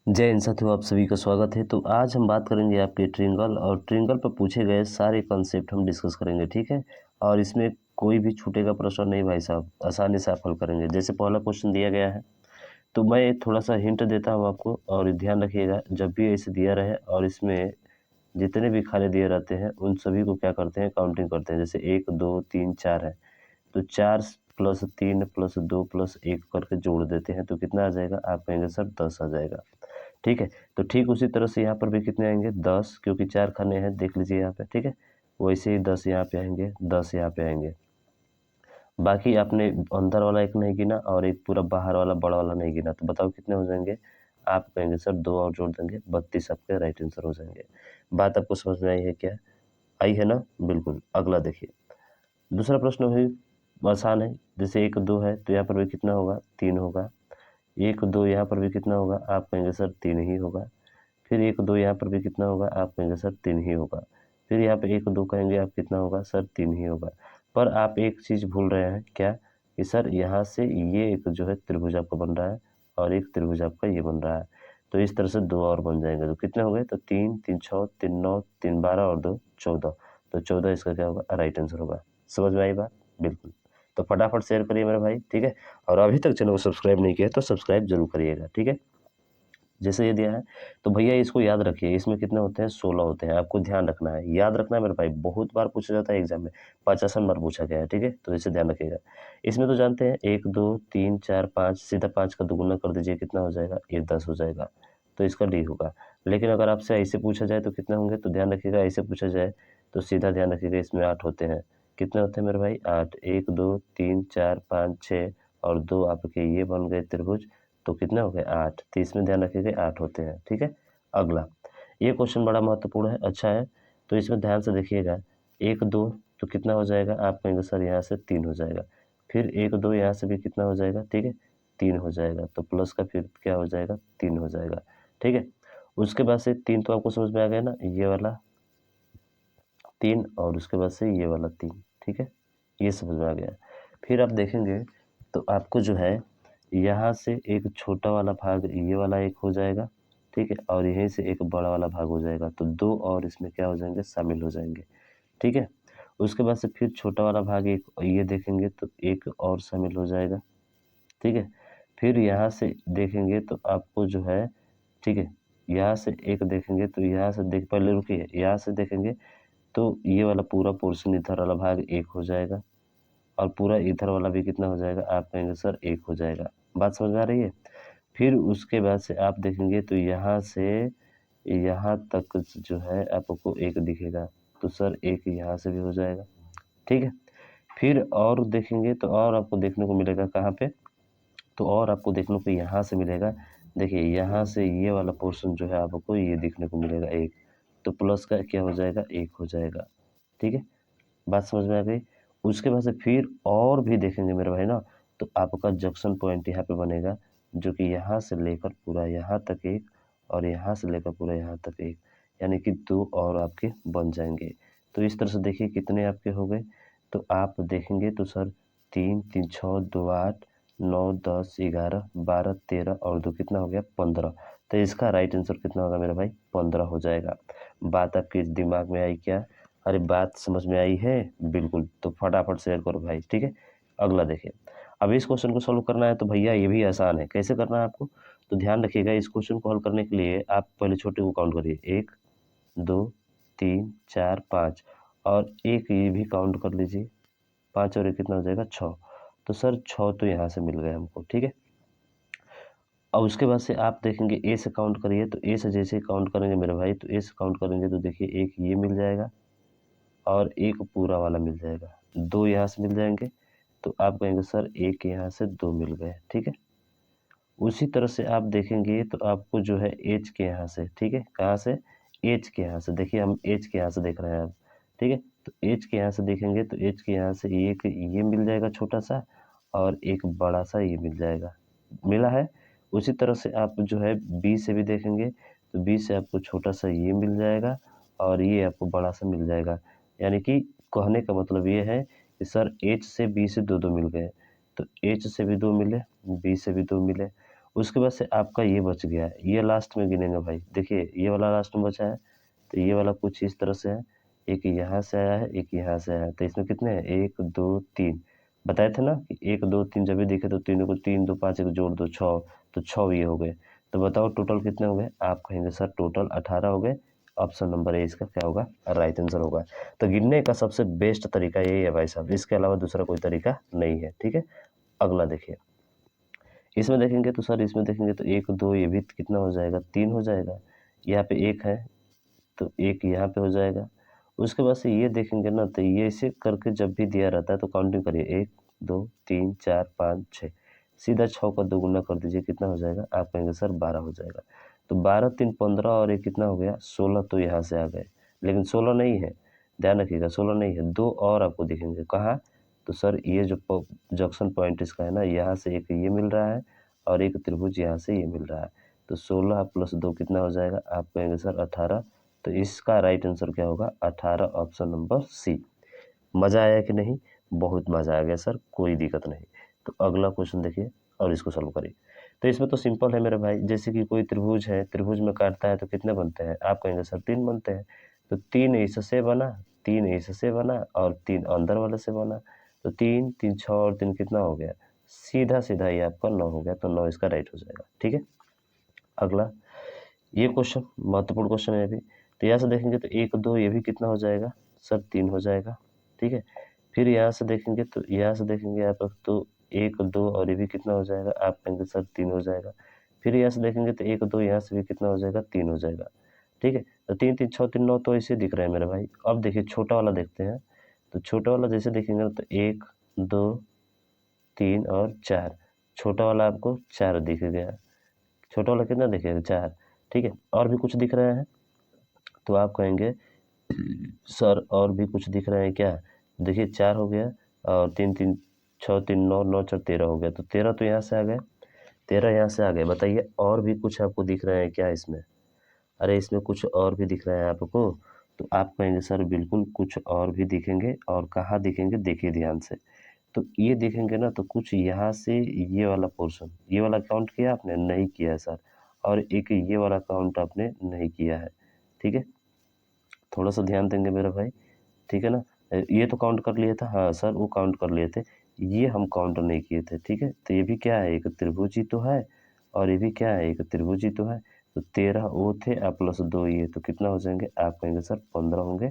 जय हिंद साथियों, आप सभी का स्वागत है। तो आज हम बात करेंगे आपके ट्रिंगल और ट्रिंगल पर पूछे गए सारे कॉन्सेप्ट हम डिस्कस करेंगे, ठीक है। और इसमें कोई भी छूटेगा प्रश्न नहीं भाई साहब, आसानी से आप हल करेंगे। जैसे पहला क्वेश्चन दिया गया है तो मैं थोड़ा सा हिंट देता हूँ आपको, और ध्यान रखिएगा जब भी ऐसे दिया रहे और इसमें जितने भी खाने दिए रहते हैं उन सभी को क्या करते हैं, काउंटिंग करते हैं। जैसे 1 2 3 4 है तो 4 प्लस 3 प्लस 2 प्लस 1 करके जोड़ देते हैं तो कितना आ जाएगा, आप कहेंगे सर 10 आ जाएगा, ठीक है। तो ठीक उसी तरह से यहाँ पर भी कितने आएंगे, 10, क्योंकि 4 खाने हैं, देख लीजिए यहाँ पे, ठीक है। वैसे ही 10 यहाँ पे आएंगे, 10 यहाँ पे आएंगे। बाकी आपने अंदर वाला एक नहीं गिना और एक पूरा बाहर वाला बड़ा वाला नहीं गिना, तो बताओ कितने हो जाएंगे। आप कहेंगे सर 2 और जोड़ देंगे, 32 आपके राइट आंसर हो जाएंगे। बात आपको समझ में आई है क्या? आई है ना? बिल्कुल। अगला देखिए, दूसरा प्रश्न भी आसान है। जैसे 1 2 है तो यहाँ पर भी कितना होगा, 3 होगा। 1 2 यहाँ पर भी कितना होगा, आप कहेंगे सर 3 ही होगा। फिर 1 2 यहाँ पर भी कितना होगा, आप कहेंगे सर 3 ही होगा। फिर यहाँ पे 1 2 कहेंगे आप, कितना होगा सर 3 ही होगा। पर आप एक चीज़ भूल रहे हैं, क्या? कि सर यहाँ से ये एक जो है त्रिभुज आपका बन रहा है और एक त्रिभुज आपका ये बन रहा है। तो इस तरह से 2 और बन जाएंगे तो कितने हो गए, तो 3 3 6 3 9 3 12 और 2 14। तो 14 इसका क्या होगा, राइट आंसर होगा। समझ में आई बात? बिल्कुल। तो फटाफट शेयर करिए मेरे भाई, ठीक है। और अभी तक चैनल को सब्सक्राइब नहीं किया तो सब्सक्राइब जरूर करिएगा, ठीक है। जैसे ये दिया है तो भैया इसको याद रखिए, इसमें कितने होते हैं, 16 होते हैं। आपको ध्यान रखना है, याद रखना है मेरे भाई, बहुत बार पूछा जाता है एग्जाम में, 50 बार पूछा गया है, ठीक है। तो इसे ध्यान रखिएगा। इसमें तो जानते हैं 1 2 3 4 5, सीधा 5 का दुगुना कर दीजिए, कितना हो जाएगा, ये 10 हो जाएगा। तो इसका डी होगा। लेकिन अगर आपसे ऐसे पूछा जाए तो कितने होंगे, तो ध्यान रखिएगा, ऐसे पूछा जाए तो सीधा ध्यान रखिएगा, इसमें 8 होते हैं। कितने होते हैं मेरे भाई, 8। 1 2 3 4 5 6 और 2 आपके ये बन गए त्रिभुज, तो कितने हो गए, 8। तो इसमें ध्यान रखिएगा 8 होते हैं, ठीक है। अगला, ये क्वेश्चन बड़ा महत्वपूर्ण है, अच्छा है। तो इसमें ध्यान से देखिएगा, 1 2 तो कितना हो जाएगा, आप कहेंगे सर यहाँ से 3 हो जाएगा। फिर 1 2 यहाँ से भी कितना हो जाएगा, ठीक है, 3 हो जाएगा। तो प्लस का फिर क्या हो जाएगा, 3 हो जाएगा, ठीक है। उसके बाद से 3 तो आपको समझ में आ गया ना, ये वाला 3 और उसके बाद से ये वाला 3, ठीक है, ये समझ में आ गया। फिर आप देखेंगे तो आपको जो है यहाँ से एक छोटा वाला भाग ये वाला एक हो जाएगा, ठीक है, और यहीं से एक बड़ा वाला भाग हो जाएगा, तो 2 और इसमें क्या हो जाएंगे, शामिल हो जाएंगे, ठीक है। उसके बाद से फिर छोटा वाला भाग एक ये देखेंगे तो एक और शामिल हो जाएगा, ठीक है। फिर यहाँ से देखेंगे तो आपको जो है, ठीक है, यहाँ से एक देखेंगे तो यहाँ से देख, पहले रुकिए, यहाँ से देखेंगे तो ये वाला पूरा पोर्शन इधर वाला भाग एक हो जाएगा और पूरा इधर वाला भी कितना हो जाएगा, आप कहेंगे सर एक हो जाएगा। बात समझ में आ रही है? फिर उसके बाद से आप देखेंगे तो यहाँ से यहाँ तक जो है आपको एक दिखेगा, तो सर एक यहाँ से भी हो जाएगा, ठीक है। फिर और देखेंगे तो और आपको देखने को मिलेगा कहाँ पे, तो और आपको देखने को यहाँ से मिलेगा। देखिए यहाँ से ये वाला पोर्शन जो है आपको ये देखने को मिलेगा एक, तो प्लस का क्या हो जाएगा, एक हो जाएगा, ठीक है। बात समझ में आ गई? उसके बाद से फिर और भी देखेंगे मेरे भाई ना, तो आपका जंक्शन पॉइंट यहाँ पे बनेगा, जो कि यहाँ से लेकर पूरा यहाँ तक एक और यहाँ से लेकर पूरा यहाँ तक एक, यानी कि 2 और आपके बन जाएंगे। तो इस तरह से देखिए कितने आपके हो गए। तो आप देखेंगे तो सर 3 3 6 2 8 9 10 11 12 13 और 2 कितना हो गया, 15। तो इसका राइट आंसर कितना होगा मेरा भाई, 15 हो जाएगा। बात आपके दिमाग में आई क्या? अरे बात समझ में आई है? बिल्कुल। तो फटाफट शेयर करो भाई, ठीक है। अगला देखिए, अब इस क्वेश्चन को सॉल्व करना है तो भैया ये भी आसान है। कैसे करना है आपको, तो ध्यान रखिएगा, इस क्वेश्चन को हल करने के लिए आप पहले छोटे को काउंट करिए, 1 2 3 4 5 और एक ये भी काउंट कर लीजिए, 5 और एक कितना हो जाएगा, 6। तो सर 6 तो यहाँ से मिल गए हमको, ठीक है। और उसके बाद से आप देखेंगे ए से काउंट करिए, तो ए से जैसे ही काउंट करेंगे मेरे भाई, तो ए से काउंट करेंगे तो देखिए एक ये मिल जाएगा और एक पूरा वाला मिल जाएगा, 2 यहाँ से मिल जाएंगे। तो आप कहेंगे सर एक यहाँ से 2 मिल गए, ठीक है। उसी तरह से आप देखेंगे तो आपको जो है एच के यहाँ से, ठीक है, कहाँ से, एच के यहाँ से, देखिए हम एच के यहाँ से देख रहे हैं अब, ठीक है। तो एच के यहाँ से देखेंगे तो एच के यहाँ से एक ये मिल जाएगा छोटा सा और एक बड़ा सा ये मिल जाएगा, मिला है। उसी तरह से आप जो है बी से भी देखेंगे तो बी से आपको छोटा सा ये मिल जाएगा और ये आपको बड़ा सा मिल जाएगा। यानी कि कहने का मतलब ये है कि सर एच से बी से 2 2 मिल गए, तो एच से भी 2 मिले, बी से भी 2 मिले। उसके बाद से आपका ये बच गया है, ये लास्ट में गिनेंगे भाई। देखिए ये वाला लास्ट में बचा है, तो ये वाला कुछ इस तरह से है, एक यहाँ से आया है, एक यहाँ से आया है, तो इसमें कितने हैं, 1 2 3 बताए थे ना कि 1 2 3 जब भी दिखे तो तीनों को 3 2 5 एक जोड़ दो 6, तो 6 ये हो गए। तो बताओ टोटल कितने हो गए, आप कहेंगे सर टोटल 18 हो गए। ऑप्शन नंबर ए इसका क्या होगा, राइट आंसर होगा। तो गिनने का सबसे बेस्ट तरीका यही है भाई साहब, इसके अलावा दूसरा कोई तरीका नहीं है, ठीक है। अगला देखिए, इसमें देखेंगे तो सर इसमें देखेंगे तो 1 2 ये भी कितना हो जाएगा, 3 हो जाएगा। यहाँ पे 1 है तो 1 यहाँ पे हो जाएगा। उसके बाद से ये देखेंगे ना, तो ये ऐसे करके जब भी दिया रहता है तो काउंटिंग करिए, 1 2 3 4 5 6, सीधा 6 का 2 गुना कर दीजिए, कितना हो जाएगा, आप कहेंगे सर 12 हो जाएगा। तो 12 3 15 और ये कितना हो गया, 16 तो यहाँ से आ गए, लेकिन 16 नहीं है, ध्यान रखिएगा 16 नहीं है, 2 और आपको दिखेंगे कहाँ, तो सर ये जो जंक्शन पॉइंट इसका है ना, यहाँ से एक ये मिल रहा है और एक त्रिभुज यहाँ से ये मिल रहा है, तो 16 प्लस 2 कितना हो जाएगा, आप कहेंगे सर 18। तो इसका राइट आंसर क्या होगा, 18, ऑप्शन नंबर सी। मज़ा आया कि नहीं, बहुत मज़ा आ गया सर, कोई दिक्कत नहीं। तो अगला क्वेश्चन देखिए और इसको सॉल्व करिए। तो इसमें तो सिंपल है मेरे भाई, जैसे कि कोई त्रिभुज है, त्रिभुज में काटता है तो कितने बनते हैं, आप कहेंगे सर 3 बनते हैं। तो 3 इससे बना, 3 इससे बना और 3 अंदर वाले से बना, तो 3 3 6 और 3 कितना हो गया, सीधा सीधा ये आपका 9 हो गया, तो 9 इसका राइट हो जाएगा, ठीक है। अगला ये क्वेश्चन महत्वपूर्ण क्वेश्चन है अभी। तो यहाँ से देखेंगे तो 1 2 ये भी कितना हो जाएगा, सर 3 हो जाएगा, ठीक है। फिर यहाँ से देखेंगे तो यहाँ से देखेंगे आप तो 1 2 और ये भी कितना हो जाएगा, आप कहेंगे सर 3 हो जाएगा। फिर यहाँ से देखेंगे तो 1 2 यहाँ से भी कितना हो जाएगा, 3 हो जाएगा, ठीक है। तो 3 3 6 3 9 तो ऐसे दिख रहा है मेरे भाई। अब देखिए छोटा वाला देखते हैं, तो छोटा वाला जैसे देखेंगे ना, तो 1 2 3 और 4, छोटा वाला आपको 4 दिख गया, छोटा वाला कितना दिखेगा, 4, ठीक है। और भी कुछ दिख रहा है, तो आप कहेंगे सर और भी कुछ दिख रहे हैं क्या, देखिए 4 हो गया और 3 3 6 3 9 9 4 13 हो गया, तो 13 तो यहाँ से आ गए, 13 यहाँ से आ गए। बताइए और भी कुछ आपको दिख रहे हैं क्या इसमें, अरे इसमें कुछ और भी दिख रहा है आपको, तो आप कहेंगे सर बिल्कुल कुछ और भी दिखेंगे, और कहाँ दिखेंगे देखिए ध्यान से। तो ये देखेंगे ना, तो कुछ यहाँ से ये वाला पोर्शन, ये वाला काउंट किया आपने, नहीं किया है सर, और एक ये वाला काउंट आपने नहीं किया है, ठीक है। थोड़ा सा ध्यान देंगे मेरा भाई, ठीक है ना। ये तो काउंट कर लिए था, हाँ सर वो काउंट कर लिए थे, ये हम काउंट नहीं किए थे, ठीक है। तो ये भी क्या है, एक त्रिभुज ही तो है, और ये भी क्या है, एक त्रिभुज ही तो है। तो 13 वो थे, आप प्लस 2 ये, तो कितना हो जाएंगे, आप कहेंगे सर 15 होंगे।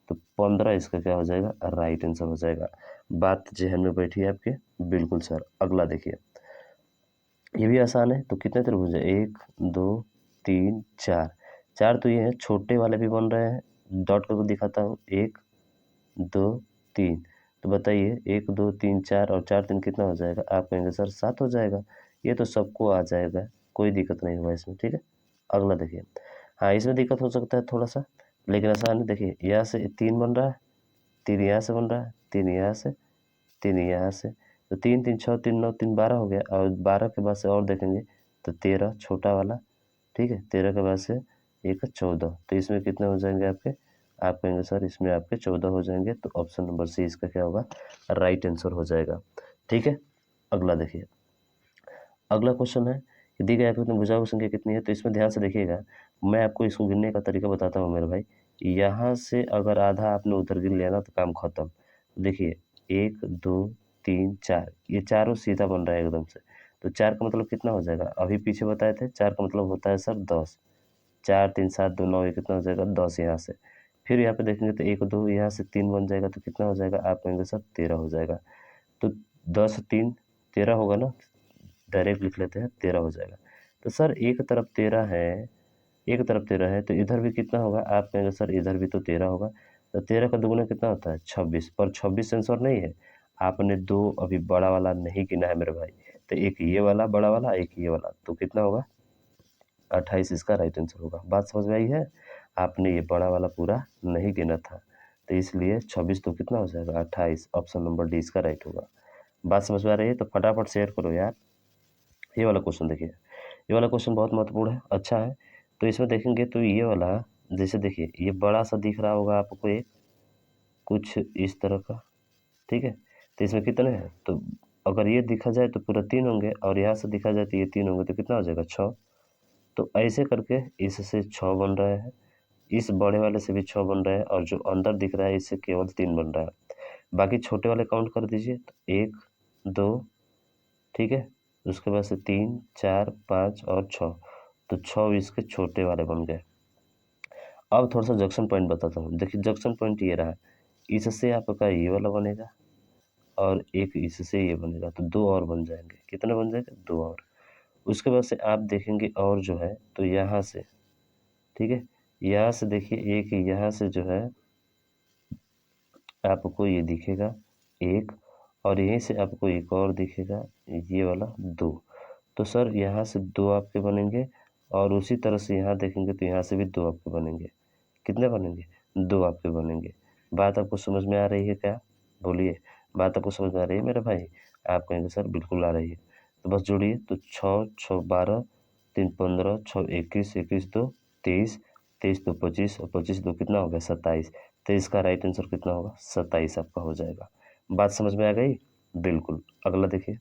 तो 15 इसका क्या हो जाएगा, राइट आंसर हो जाएगा। बात जहन में बैठी है आपके, बिल्कुल सर। अगला देखिए, ये भी आसान है। तो कितने त्रिभुज है, 1 2 3 4, 4 तो ये है, छोटे वाले भी बन रहे हैं, डॉट करके दिखाता हूँ, 1 2 3। तो बताइए 1 2 3 4 और 4 3 कितना हो जाएगा, आप कहेंगे सर 7 हो जाएगा। ये तो सबको आ जाएगा, कोई दिक्कत नहीं होगा इसमें, ठीक है। अगला देखिए, हाँ इसमें दिक्कत हो सकता है थोड़ा सा, लेकिन आसान है। देखिए यहाँ से 3 बन रहा है, 3 यहाँ से बन रहा है, 3 यहाँ से, 3 यहाँ से, तो 3 3 6 3 9 3 12 हो गया, और 12 के बाद से और देखेंगे तो 13 छोटा वाला, ठीक है। 13 के बाद से एक 14, तो इसमें कितने हो जाएंगे आपके, आप कहेंगे सर इसमें आपके 14 हो जाएंगे। तो ऑप्शन नंबर सी इसका क्या होगा, राइट आंसर हो जाएगा, ठीक है। अगला देखिए, अगला क्वेश्चन है कि दी गई आकृति में भुजाओं की संख्या कितनी है। तो इसमें ध्यान से देखिएगा, मैं आपको इसको गिनने का तरीका बताता हूँ मेरे भाई। यहाँ से अगर आधा आपने उधर गिन लिया ना, तो काम खत्म। देखिए 1 2 3 4, ये चारों सीधा बन रहा है एकदम से। तो 4 का मतलब कितना हो जाएगा, अभी पीछे बताए थे, 4 का मतलब होता है सर 10, 4 3 7 2 9, ये कितना हो जाएगा 10 यहाँ से। फिर यहाँ पे देखेंगे तो 1 2 यहाँ से 3 बन जाएगा, तो कितना हो जाएगा, आप कहेंगे सर 13 हो जाएगा। तो 10 3 13 होगा ना, डायरेक्ट लिख लेते हैं, 13 हो जाएगा। तो सर एक तरफ 13 है, एक तरफ 13 है, तो इधर भी कितना होगा, आप कहेंगे सर इधर भी तो 13 होगा। तो 13 का दुगुना कितना होता है, 26, पर 26 आंसर नहीं है, आपने दो अभी बड़ा वाला नहीं गिना है मेरे भाई। तो एक ये वाला बड़ा वाला, एक ये वाला, तो कितना होगा, 28 इसका राइट आंसर होगा। बात समझ में आई है, आपने ये बड़ा वाला पूरा नहीं गिना था, तो इसलिए 26 तो कितना हो जाएगा, 28, ऑप्शन नंबर डी इसका राइट होगा। बात समझ में आ रही है, तो फटाफट शेयर करो यार। ये वाला क्वेश्चन देखिए, ये वाला क्वेश्चन बहुत महत्वपूर्ण है, अच्छा है। तो इसमें देखेंगे तो ये वाला, जैसे देखिए ये बड़ा सा दिख रहा होगा आपको, एक कुछ इस तरह का, ठीक है। तो इसमें कितने हैं, तो अगर ये देखा जाए तो पूरा 3 होंगे और यहाँ से देखा जाए तो ये 3 होंगे, तो कितना हो जाएगा 6। तो ऐसे करके इससे 6 बन रहे हैं, इस बड़े वाले से भी 6 बन रहे हैं और जो अंदर दिख रहा है इससे केवल 3 बन रहा है। बाकी छोटे वाले काउंट कर दीजिए, तो 1, 2, ठीक है, उसके बाद से 3, 4, 5 और 6, तो 6 इसके छोटे वाले बन गए। अब थोड़ा सा जंक्शन पॉइंट बताता हूँ। देखिए जंक्शन पॉइंट ये रहा, इससे आपका ये वाला बनेगा और एक इससे ये बनेगा, तो 2 और बन जाएंगे। कितने बन जाएंगे? 2 और। उसके बाद से आप देखेंगे और जो है तो यहाँ से, ठीक है, यहाँ से देखिए एक यहाँ से जो है आपको ये दिखेगा 1 और यहीं से आपको एक और दिखेगा ये वाला 2। तो सर यहाँ से 2 आपके बनेंगे और उसी तरह से यहाँ देखेंगे तो यहाँ से भी 2 आपके बनेंगे। कितने बनेंगे? 2 आपके बनेंगे। बात आपको समझ में आ रही है क्या? बोलिए, बात आपको समझ में आ रही है मेरे भाई? आप कहेंगे सर बिल्कुल आ रही है। तो बस जोड़िए, तो 6, 6 12, 3 15, 6 21, 21 2 23, 23 2 25 और 25 2 कितना हो गया? 27। तो इसका राइट आंसर कितना होगा? 27 आपका हो जाएगा। बात समझ में आ गई? बिल्कुल। अगला देखिए,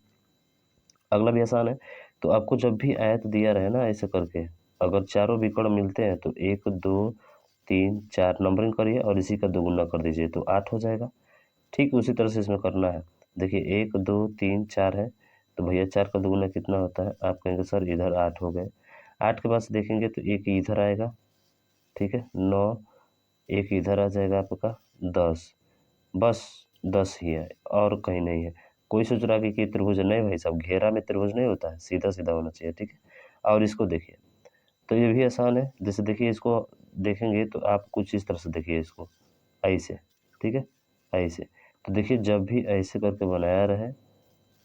अगला भी आसान है। तो आपको जब भी आयत दिया रहे ना ऐसे करके, अगर चारों विकर्ण मिलते हैं तो 1 2 3 4 नंबरिंग करिए और इसी का दोगुना कर दीजिए तो 8 हो जाएगा। ठीक उसी तरह से इसमें करना है। देखिए 1 2 3 4 है, तो भैया 4 का दोगुना कितना होता है? आप कहेंगे सर इधर 8 हो गए। 8 के बाद से देखेंगे तो एक इधर आएगा, ठीक है, 9, एक इधर आ जाएगा आपका 10। बस 10 ही है और कहीं नहीं है। कोई सोच रहा है कि त्रिभुज है, नहीं भाई साहब, घेरा में त्रिभुज नहीं होता है, सीधा-सीधा होना चाहिए, ठीक है? और इसको देखिए, तो ये भी आसान है। जैसे देखिए इसको देखेंगे तो आप कुछ इस तरह से देखिए इसको, ऐसे, ठीक है? ऐसे। तो देखिए जब भी ऐसे करके बनाया रहे,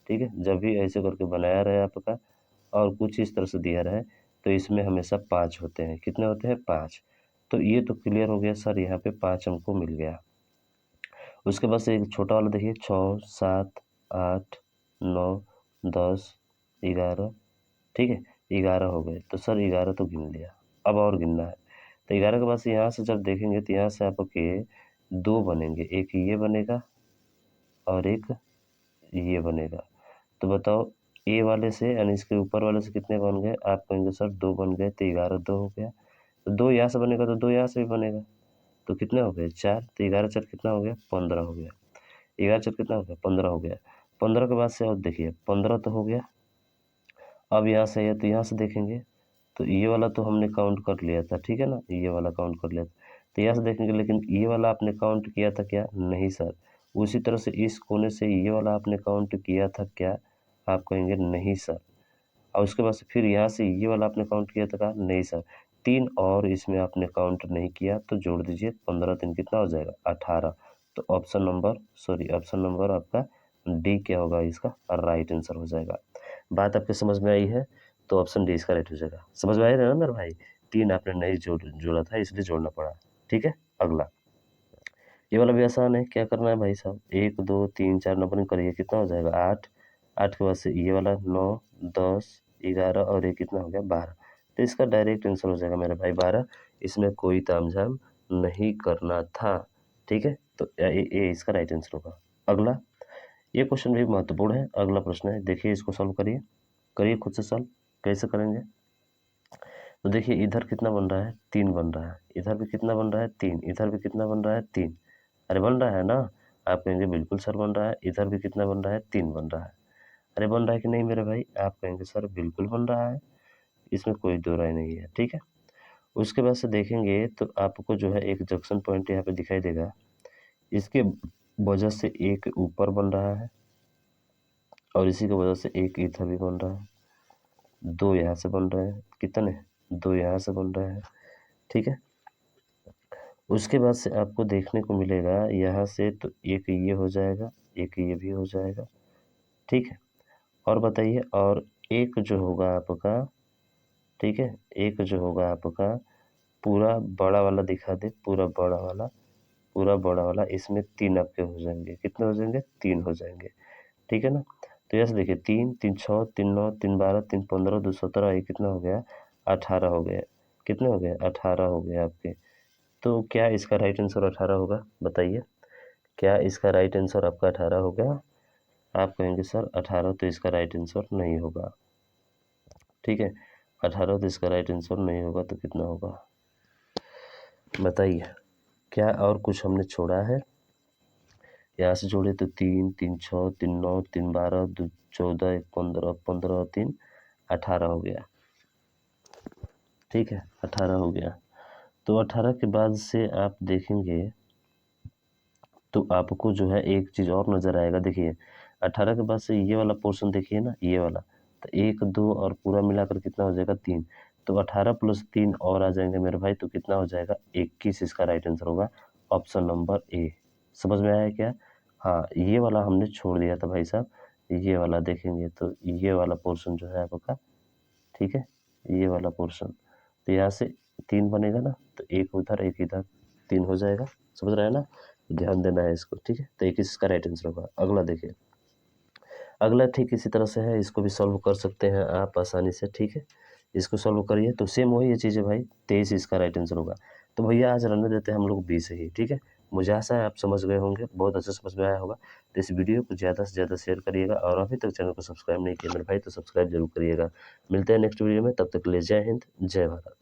ठीक है? जब भी ऐसे करके बनाया रहे आपका और कुछ इस तरह से दिया रहे, तो इसमें हमेशा 5 होते हैं। कितने होते हैं? 5। तो ये तो क्लियर हो गया सर, यहाँ पे 5 हमको मिल गया। उसके बाद से एक छोटा वाला देखिए 6 7 8 9 10 11, ठीक है, 11 हो गए। तो सर 11 तो गिन लिया, अब और गिनना है। तो 11 के बाद से यहाँ से जब देखेंगे तो यहाँ से आपके 2 बनेंगे, एक ये बनेगा और एक ये बनेगा। तो बताओ ए वाले से यानी इसके ऊपर वाले से कितने बन गए? आप कहेंगे सर 2 बन गए, तो 11 2 हो गया। तो 2 यहाँ से बनेगा तो 2 यहाँ से भी बनेगा, तो कितने हो गए? 4। तो 11 4 कितना हो गया? 15 हो गया। 11 4 कितना हो गया? 15 हो गया। 15 के बाद से और देखिए 15 तो हो गया। अब यहाँ से है तो यहाँ से देखेंगे तो ये वाला तो हमने काउंट कर लिया था, ठीक है ना? ये वाला काउंट कर लिया था। तो यहाँ से देखेंगे लेकिन ये वाला आपने काउंट किया था क्या? नहीं सर। उसी तरह से इस कोने से ये वाला आपने काउंट किया था क्या? आप कहेंगे नहीं सर। और उसके बाद से फिर यहाँ से ये वाला आपने काउंट किया था क्या? नहीं सर। 3 और इसमें आपने काउंट नहीं किया तो जोड़ दीजिए, 15 3 कितना हो जाएगा? 18। तो ऑप्शन नंबर आपका डी क्या होगा? इसका राइट आंसर हो जाएगा। बात आपके समझ में आई है? तो ऑप्शन डी इसका राइट हो जाएगा। समझ में आया ना मेरे भाई? 3 आपने नहीं जोड़ा था इसलिए जोड़ना पड़ा। ठीक है, अगला ये वाला भी आसान है। क्या करना है भाई साहब? 1 2 3 4 नंबरिंग करिए, कितना हो जाएगा? 8। 8 के बाद से ये वाला 9 10 11 और ये कितना हो गया? 12। तो इसका डायरेक्ट आंसर हो जाएगा मेरे भाई 12। इसमें कोई तामझाम नहीं करना था। ठीक है, तो ये इसका राइट आंसर होगा। अगला, ये क्वेश्चन भी महत्वपूर्ण है। अगला प्रश्न है, देखिए इसको सॉल्व करिए। करिए खुद से सॉल्व। कैसे करेंगे? तो देखिए इधर कितना बन रहा है? 3 बन रहा है। इधर भी कितना बन रहा है? 3। इधर भी कितना बन रहा है? 3। अरे बन रहा है ना? आप कहेंगे बिल्कुल सर बन रहा है। इधर भी कितना बन रहा है? 3 बन रहा है। अरे बन रहा है कि नहीं मेरे भाई? आप कहेंगे सर बिल्कुल बन रहा है, इसमें कोई दो राय नहीं है। ठीक है, उसके बाद से देखेंगे तो आपको जो है एक जंक्शन पॉइंट यहाँ पे दिखाई देगा। इसके वजह से एक ऊपर बन रहा है और इसी की वजह से एक इधर भी बन रहा है। 2 यहाँ से बन रहे हैं। कितने? 2 यहाँ से बन रहे हैं। ठीक है, उसके बाद से आपको देखने को मिलेगा यहाँ से तो एक ये हो जाएगा, एक ये भी हो जाएगा। ठीक है, और बताइए, और एक जो होगा आपका, ठीक है, एक जो होगा आपका पूरा बड़ा वाला दिखा दे, पूरा बड़ा वाला, पूरा बड़ा वाला, इसमें 3 आपके हो जाएंगे। कितने हो जाएंगे? 3 हो जाएंगे। ठीक है ना? तो यहाँ से देखिए 3 3 6 3 9 3 12 3 15 2 17, ये कितना हो गया? 18 हो गया। कितने हो गए? 18 हो गए आपके। तो क्या इसका राइट आंसर 18 होगा? बताइए, क्या इसका राइट आंसर आपका 18 होगा? आप कहेंगे सर 18, तो इसका राइट आंसर नहीं होगा। ठीक है, 18 तो इसका राइट आंसर नहीं होगा, तो कितना होगा बताइए। क्या और कुछ हमने छोड़ा है? यहाँ से जोड़े तो 3, 3 6, 3 9, 3 12, 2 14, 1 15, 15 3 18 हो गया। ठीक है, 18 हो गया। तो 18 के बाद से आप देखेंगे तो आपको जो है एक चीज़ और नज़र आएगा। देखिए 18 के बाद से ये वाला पोर्शन देखिए ना, ये वाला, तो 1 2 और पूरा मिलाकर कितना हो जाएगा 3। तो 18 प्लस 3 और आ जाएंगे मेरे भाई, तो कितना हो जाएगा 21। इसका राइट आंसर होगा ऑप्शन नंबर ए। समझ में आया क्या? हाँ, ये वाला हमने छोड़ दिया था भाई साहब। ये वाला देखेंगे तो ये वाला पोर्शन जो है आपका, ठीक है, ये वाला पोर्शन, तो यहाँ से 3 बनेगा ना, तो एक उधर एक इधर, 3 हो जाएगा। समझ रहे हैं ना? ध्यान देना है इसको। ठीक है, तो 21 इसका राइट आंसर होगा। अगला देखिए, अगला ठीक इसी तरह से है, इसको भी सॉल्व कर सकते हैं आप आसानी से। ठीक है, इसको सॉल्व करिए तो सेम वही ये चीज़ है भाई, 23 इसका राइट आंसर होगा। तो भैया आज रहने देते हैं हम लोग 20 ही। ठीक है, मुझे आशा है आप समझ गए होंगे, बहुत अच्छे समझ में आया होगा। तो इस वीडियो को ज़्यादा से ज़्यादा शेयर करिएगा, और अभी तक चैनल को सब्सक्राइब नहीं किया मेरे भाई तो सब्सक्राइब जरूर करिएगा। मिलते हैं नेक्स्ट वीडियो में, तब तक के लिए जय हिंद, जय भारत।